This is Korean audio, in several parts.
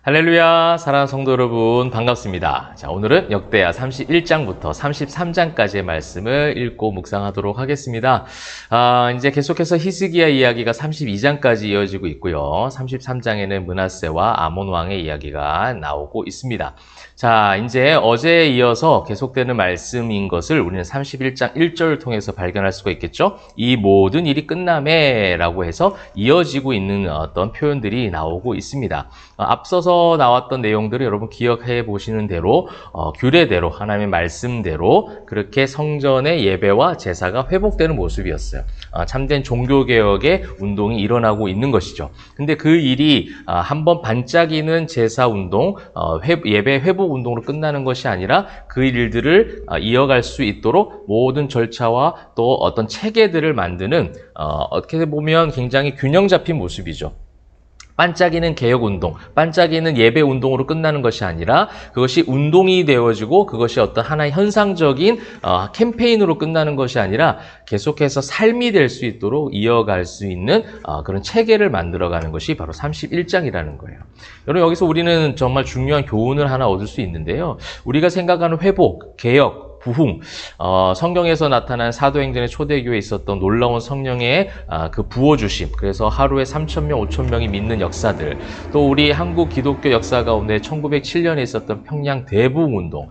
할렐루야, 사랑하는 성도 여러분, 반갑습니다. 자, 오늘은 역대하 31장부터 33장까지의 말씀을 읽고 묵상하도록 하겠습니다. 이제 계속해서 히스기야 이야기가 32장까지 이어지고 있고요. 33장에는 므낫세와 아몬 왕의 이야기가 나오고 있습니다. 자, 이제 어제에 이어서 계속되는 말씀인 것을 우리는 31장 1절을 통해서 발견할 수가 있겠죠? 이 모든 일이 끝남에 라고 해서 이어지고 있는 어떤 표현들이 나오고 있습니다. 앞서서 나왔던 내용들을 여러분 기억해 보시는 대로 규례대로 하나님의 말씀대로 그렇게 성전의 예배와 제사가 회복되는 모습이었어요. 참된 종교개혁의 운동이 일어나고 있는 것이죠. 근데 그 일이 한번 반짝이는 제사운동, 예배 회복 운동으로 끝나는 것이 아니라 그 일들을 이어갈 수 있도록 모든 절차와 또 어떤 체계들을 만드는 어떻게 보면 굉장히 균형 잡힌 모습이죠. 반짝이는 개혁운동, 반짝이는 예배운동으로 끝나는 것이 아니라 그것이 운동이 되어지고 그것이 어떤 하나의 현상적인 캠페인으로 끝나는 것이 아니라 계속해서 삶이 될 수 있도록 이어갈 수 있는 그런 체계를 만들어가는 것이 바로 31장이라는 거예요. 여러분, 여기서 우리는 정말 중요한 교훈을 하나 얻을 수 있는데요. 우리가 생각하는 회복, 개혁, 부흥, 성경에서 나타난 사도행전의 초대교회에 있었던 놀라운 성령의 그 부어주심, 그래서 하루에 3,000명, 5,000명이 믿는 역사들, 또 우리 한국 기독교 역사 가운데 1907년에 있었던 평양 대부흥운동,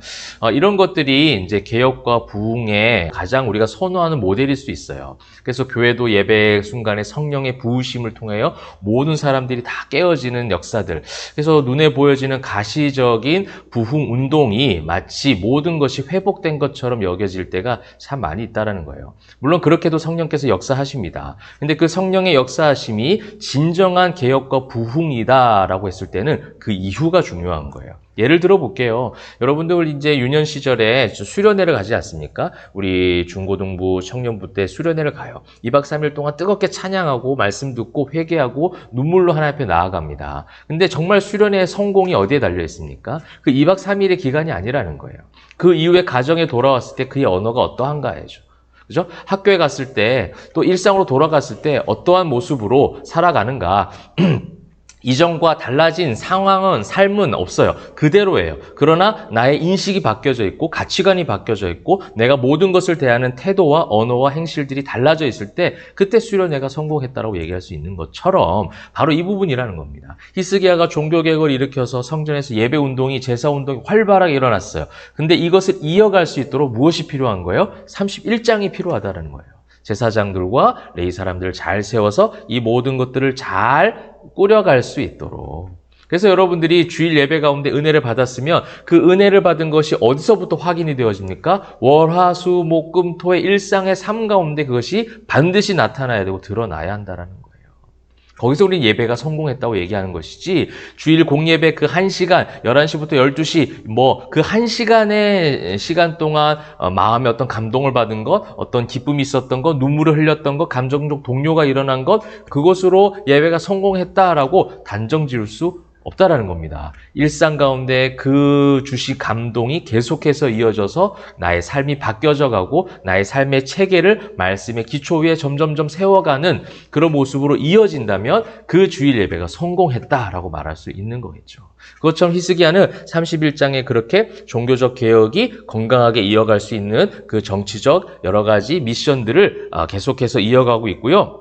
이런 것들이 이제 개혁과 부흥의 가장 우리가 선호하는 모델일 수 있어요. 그래서 교회도 예배 순간에 성령의 부으심을 통하여 모든 사람들이 다 깨어지는 역사들, 그래서 눈에 보여지는 가시적인 부흥 운동이 마치 모든 것이 회복된 것처럼 여겨질 때가 참 많이 있다라는 거예요. 물론 그렇게도 성령께서 역사하십니다. 근데 그 성령의 역사하심이 진정한 개혁과 부흥이다라고 했을 때는 그 이유가 중요한 거예요. 예를 들어 볼게요. 여러분들 이제 유년 시절에 수련회를 가지 않습니까? 우리 중고등부, 청년부 때 수련회를 가요. 2박 3일 동안 뜨겁게 찬양하고 말씀 듣고 회개하고 눈물로 하나님 앞에 나아갑니다. 근데 정말 수련회의 성공이 어디에 달려 있습니까? 그 2박 3일의 기간이 아니라는 거예요. 그 이후에 가정에 돌아왔을 때 그의 언어가 어떠한가죠. 그죠? 학교에 갔을 때 또 일상으로 돌아갔을 때 어떠한 모습으로 살아가는가. 이전과 달라진 상황은, 삶은 없어요. 그대로예요. 그러나 나의 인식이 바뀌어져 있고 가치관이 바뀌어져 있고 내가 모든 것을 대하는 태도와 언어와 행실들이 달라져 있을 때 그때 수련회가 성공했다라고 얘기할 수 있는 것처럼 바로 이 부분이라는 겁니다. 히스기야가 종교개혁을 일으켜서 성전에서 예배운동이, 제사운동이 활발하게 일어났어요. 근데 이것을 이어갈 수 있도록 무엇이 필요한 거예요? 31장이 필요하다는 거예요. 제사장들과 레위 사람들을 잘 세워서 이 모든 것들을 잘 꾸려갈 수 있도록. 그래서 여러분들이 주일 예배 가운데 은혜를 받았으면 그 은혜를 받은 것이 어디서부터 확인이 되어집니까? 월, 화, 수, 목, 금, 토의 일상의 삶 가운데 그것이 반드시 나타나야 되고 드러나야 한다는 거예요. 거기서 우리 예배가 성공했다고 얘기하는 것이지 주일 공예배 그 1시간 11시부터 12시 그 1시간의 시간 동안 마음에 어떤 감동을 받은 것, 어떤 기쁨이 있었던 것, 눈물을 흘렸던 것, 감정적 동요가 일어난 것, 그것으로 예배가 성공했다라고 단정 지을 수 없다라는 겁니다. 일상 가운데 그 주시 감동이 계속해서 이어져서 나의 삶이 바뀌어져 가고 나의 삶의 체계를 말씀의 기초 위에 점점점 세워가는 그런 모습으로 이어진다면 그 주일 예배가 성공했다라고 말할 수 있는 거겠죠. 그것처럼 히스기야는 31장에 그렇게 종교적 개혁이 건강하게 이어갈 수 있는 그 정치적 여러 가지 미션들을 계속해서 이어가고 있고요.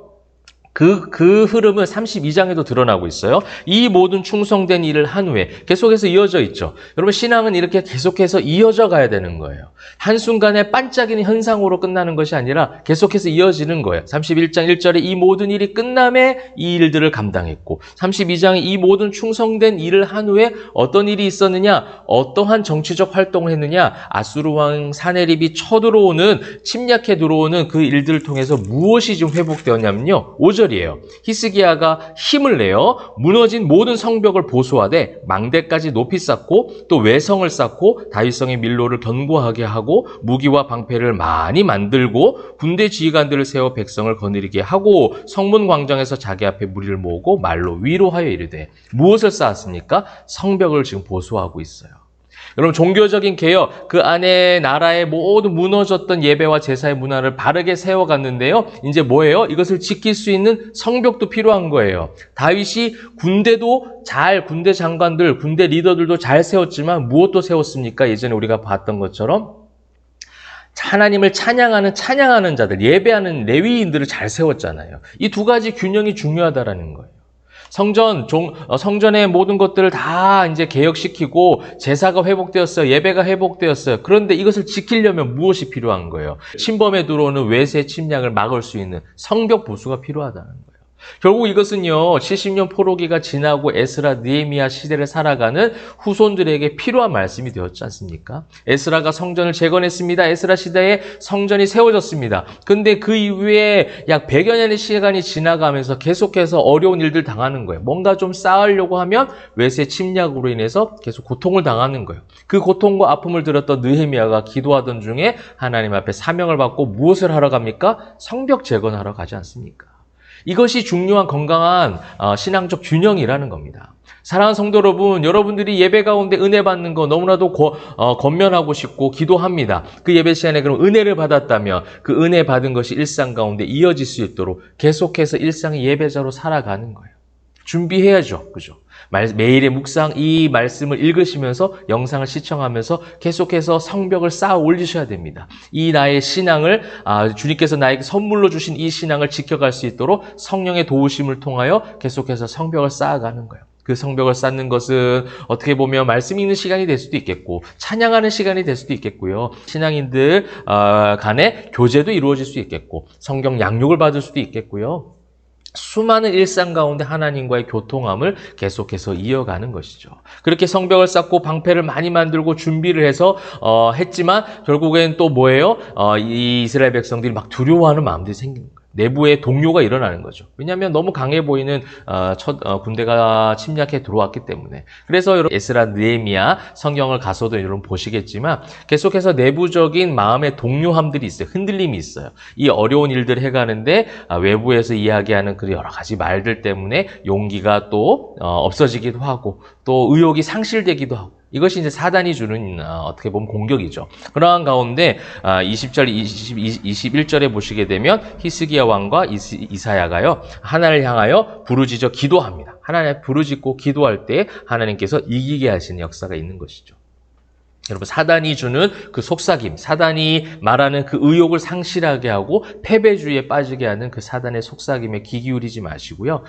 그 흐름은 32장에도 드러나고 있어요. 이 모든 충성된 일을 한 후에 계속해서 이어져 있죠. 여러분, 신앙은 이렇게 계속해서 이어져 가야 되는 거예요. 한순간에 반짝이는 현상으로 끝나는 것이 아니라 계속해서 이어지는 거예요. 31장 1절에 이 모든 일이 끝남에 이 일들을 감당했고 32장에 이 모든 충성된 일을 한 후에 어떤 일이 있었느냐, 어떠한 정치적 활동을 했느냐, 아수르 왕 사네립이 쳐들어오는, 침략해 들어오는 그 일들을 통해서 무엇이 지금 회복되었냐면요. 5절 이에요. 히스기야가 힘을 내어 무너진 모든 성벽을 보수하되 망대까지 높이 쌓고 또 외성을 쌓고 다윗성의 밀로를 견고하게 하고 무기와 방패를 많이 만들고 군대 지휘관들을 세워 백성을 거느리게 하고 성문 광장에서 자기 앞에 무리를 모으고 말로 위로하여 이르되 무엇을 쌓았습니까? 성벽을 지금 보수하고 있어요. 여러분 종교적인 개혁, 그 안에 나라의 모든 무너졌던 예배와 제사의 문화를 바르게 세워갔는데요. 이제 뭐예요? 이것을 지킬 수 있는 성벽도 필요한 거예요. 다윗이 군대 장관들, 군대 리더들도 잘 세웠지만 무엇도 세웠습니까? 예전에 우리가 봤던 것처럼 하나님을 찬양하는 자들, 예배하는 레위인들을 잘 세웠잖아요. 이 두 가지 균형이 중요하다라는 거예요. 성전의 모든 것들을 다 이제 개혁시키고 제사가 회복되었어요. 예배가 회복되었어요. 그런데 이것을 지키려면 무엇이 필요한 거예요? 침범에 들어오는 외세 침략을 막을 수 있는 성벽 보수가 필요하다는 거예요. 결국 이것은요, 70년 포로기가 지나고 에스라, 느헤미야 시대를 살아가는 후손들에게 필요한 말씀이 되었지 않습니까? 에스라가 성전을 재건했습니다. 에스라 시대에 성전이 세워졌습니다. 근데 그 이후에 약 100여 년의 시간이 지나가면서 계속해서 어려운 일들 당하는 거예요. 뭔가 좀 쌓으려고 하면 외세 침략으로 인해서 계속 고통을 당하는 거예요. 그 고통과 아픔을 들었던 느헤미야가 기도하던 중에 하나님 앞에 사명을 받고 무엇을 하러 갑니까? 성벽 재건하러 가지 않습니까? 이것이 중요한 건강한 신앙적 균형이라는 겁니다. 사랑하는 성도 여러분, 여러분들이 예배 가운데 은혜 받는 거 너무나도 권면하고 싶고 기도합니다. 그 예배 시간에 그럼 은혜를 받았다면 그 은혜 받은 것이 일상 가운데 이어질 수 있도록 계속해서 일상의 예배자로 살아가는 거예요. 준비해야죠. 그죠? 매일의 묵상, 이 말씀을 읽으시면서 영상을 시청하면서 계속해서 성벽을 쌓아 올리셔야 됩니다. 이 나의 신앙을, 주님께서 나에게 선물로 주신 이 신앙을 지켜갈 수 있도록 성령의 도우심을 통하여 계속해서 성벽을 쌓아가는 거예요. 그 성벽을 쌓는 것은 어떻게 보면 말씀 읽는 시간이 될 수도 있겠고 찬양하는 시간이 될 수도 있겠고요. 신앙인들 간의 교제도 이루어질 수 있겠고 성경 양육을 받을 수도 있겠고요. 수많은 일상 가운데 하나님과의 교통함을 계속해서 이어가는 것이죠. 그렇게 성벽을 쌓고 방패를 많이 만들고 준비를 해서 했지만 결국엔 또 뭐예요? 이 이스라엘 백성들이 막 두려워하는 마음들이 생기는 거예요. 내부에 동요가 일어나는 거죠. 왜냐하면 너무 강해 보이는 군대가 침략해 들어왔기 때문에. 그래서 여러분 에스라, 느헤미야 성경을 가서도 여러분 보시겠지만 계속해서 내부적인 마음의 동요함들이 있어요. 흔들림이 있어요. 이 어려운 일들을 해가는데 외부에서 이야기하는 그 여러 가지 말들 때문에 용기가 또 없어지기도 하고 또 의욕이 상실되기도 하고 이것이 이제 사단이 주는 어떻게 보면 공격이죠. 그러한 가운데 20절, 21절에 보시게 되면 히스기야 왕과 이사야가요 하나님을 향하여 부르짖어 기도합니다. 하나님 부르짖고 기도할 때 하나님께서 이기게 하시는 역사가 있는 것이죠. 여러분 사단이 주는 그 속삭임, 사단이 말하는 그 의욕을 상실하게 하고 패배주의에 빠지게 하는 그 사단의 속삭임에 귀 기울이지 마시고요.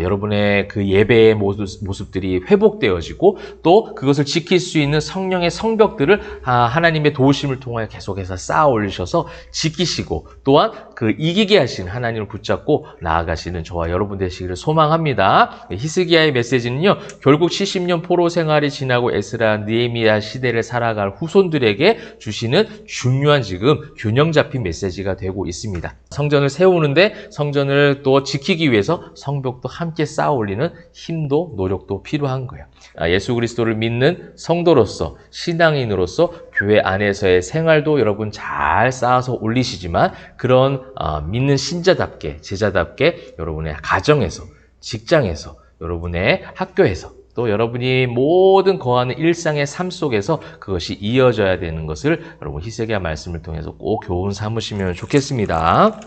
여러분의 그 예배의 모습들이 회복되어지고 또 그것을 지킬 수 있는 성령의 성벽들을 하나님의 도우심을 통하여 계속해서 쌓아 올리셔서 지키시고 또한 그 이기게 하신 하나님을 붙잡고 나아가시는 저와 여러분 되시기를 소망합니다. 히스기야의 메시지는요. 결국 70년 포로 생활이 지나고 에스라, 느헤미야 시대 살아갈 후손들에게 주시는 중요한 지금 균형 잡힌 메시지가 되고 있습니다. 성전을 세우는데 성전을 또 지키기 위해서 성벽도 함께 쌓아 올리는 힘도 노력도 필요한 거예요. 예수 그리스도를 믿는 성도로서 신앙인으로서 교회 안에서의 생활도 여러분 잘 쌓아서 올리시지만 그런 믿는 신자답게 제자답게 여러분의 가정에서 직장에서 여러분의 학교에서 또 여러분이 모든 거하는 일상의 삶 속에서 그것이 이어져야 되는 것을 여러분 히스기야 말씀을 통해서 꼭 교훈 삼으시면 좋겠습니다.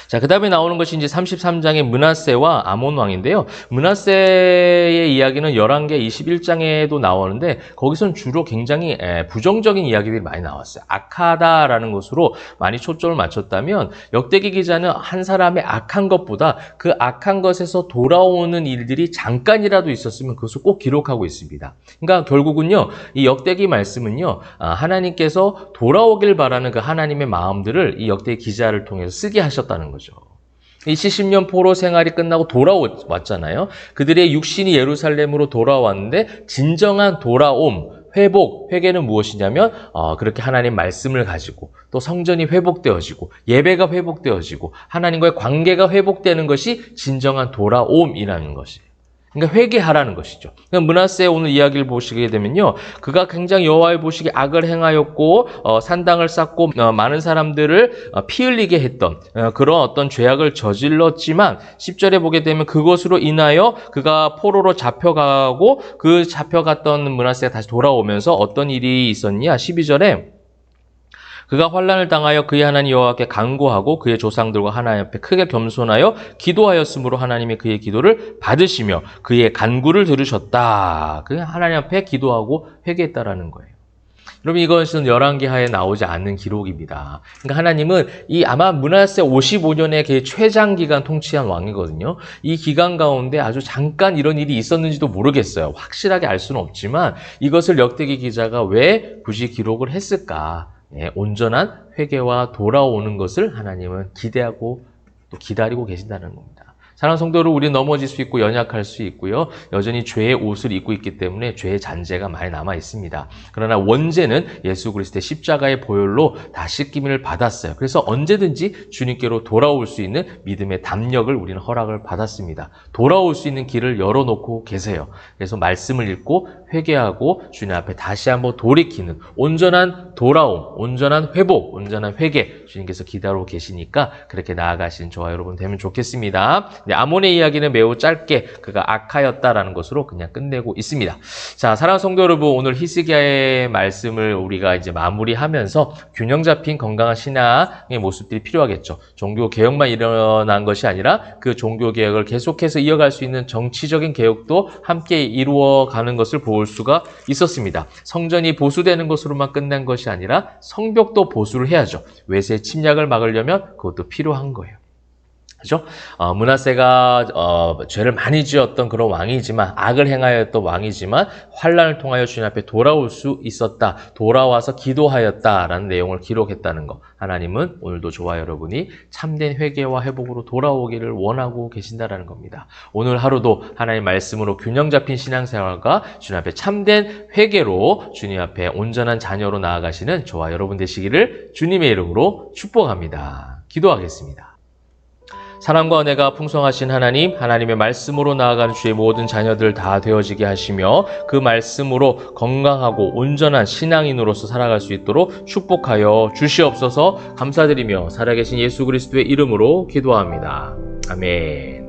자, 그 다음에 나오는 것이 이제 33장의 므낫세와 아몬 왕인데요. 므낫세의 이야기는 11개 21장에도 나오는데 거기서는 주로 굉장히 부정적인 이야기들이 많이 나왔어요. 악하다라는 것으로 많이 초점을 맞췄다면 역대기 기자는 한 사람의 악한 것보다 그 악한 것에서 돌아오는 일들이 잠깐이라도 있었으면 그것을 꼭 기록하고 있습니다. 그러니까 결국은요, 이 역대기 말씀은요, 하나님께서 돌아오길 바라는 그 하나님의 마음들을 이 역대기 기자를 통해서 쓰게 하셨다는 거죠. 이 70년 포로 생활이 끝나고 돌아왔잖아요. 그들의 육신이 예루살렘으로 돌아왔는데 진정한 돌아옴, 회복, 회개는 무엇이냐면 그렇게 하나님 말씀을 가지고 또 성전이 회복되어지고 예배가 회복되어지고 하나님과의 관계가 회복되는 것이 진정한 돌아옴이라는 것이에요. 그러니까 회개하라는 것이죠. 그러니까 므낫세의 오늘 이야기를 보시게 되면요, 그가 굉장히 여호와의 보시기에 악을 행하였고 산당을 쌓고 많은 사람들을 피 흘리게 했던 그런 어떤 죄악을 저질렀지만 10절에 보게 되면 그것으로 인하여 그가 포로로 잡혀가고 그 잡혀갔던 므낫세가 다시 돌아오면서 어떤 일이 있었냐? 12절에 그가 환난을 당하여 그의 하나님 여호와께 간구하고 그의 조상들과 하나님 앞에 크게 겸손하여 기도하였으므로 하나님이 그의 기도를 받으시며 그의 간구를 들으셨다. 그 하나님 앞에 기도하고 회개했다라는 거예요. 여러분, 이것은 열왕기하에 나오지 않는 기록입니다. 그러니까 하나님은 아마 므낫세 55년의 그 최장 기간 통치한 왕이거든요. 이 기간 가운데 아주 잠깐 이런 일이 있었는지도 모르겠어요. 확실하게 알 수는 없지만 이것을 역대기 기자가 왜 굳이 기록을 했을까? 온전한 회개와 돌아오는 것을 하나님은 기대하고 또 기다리고 계신다는 겁니다. 사랑하는 성도 여러분, 우리는 넘어질 수 있고 연약할 수 있고요. 여전히 죄의 옷을 입고 있기 때문에 죄의 잔재가 많이 남아 있습니다. 그러나 원죄는 예수 그리스도의 십자가의 보혈로 다 씻김을 받았어요. 그래서 언제든지 주님께로 돌아올 수 있는 믿음의 담력을 우리는 허락을 받았습니다. 돌아올 수 있는 길을 열어놓고 계세요. 그래서 말씀을 읽고 회개하고 주님 앞에 다시 한번 돌이키는 온전한 돌아옴, 온전한 회복, 온전한 회개 주님께서 기다리고 계시니까 그렇게 나아가신 저와 여러분 되면 좋겠습니다. 아몬의 이야기는 매우 짧게 그가 악하였다라는 것으로 그냥 끝내고 있습니다. 자, 사랑하는 성도 여러분, 오늘 히스기야의 말씀을 우리가 이제 마무리하면서 균형 잡힌 건강한 신앙의 모습들이 필요하겠죠. 종교 개혁만 일어난 것이 아니라 그 종교 개혁을 계속해서 이어갈 수 있는 정치적인 개혁도 함께 이루어가는 것을 볼 수가 있었습니다. 성전이 보수되는 것으로만 끝난 것이 아니라 성벽도 보수를 해야죠. 외세 침략을 막으려면 그것도 필요한 거예요. 그죠? 므낫세가 죄를 많이 지었던 그런 왕이지만, 악을 행하였던 왕이지만 환난을 통하여 주님 앞에 돌아올 수 있었다. 돌아와서 기도하였다라는 내용을 기록했다는 거. 하나님은 오늘도 저와 여러분이 참된 회개와 회복으로 돌아오기를 원하고 계신다라는 겁니다. 오늘 하루도 하나님 말씀으로 균형 잡힌 신앙생활과 주님 앞에 참된 회개로 주님 앞에 온전한 자녀로 나아가시는 저와 여러분 되시기를 주님의 이름으로 축복합니다. 기도하겠습니다. 사랑과 은혜가 풍성하신 하나님, 하나님의 말씀으로 나아가는 주의 모든 자녀들 다 되어지게 하시며 그 말씀으로 건강하고 온전한 신앙인으로서 살아갈 수 있도록 축복하여 주시옵소서. 감사드리며 살아계신 예수 그리스도의 이름으로 기도합니다. 아멘.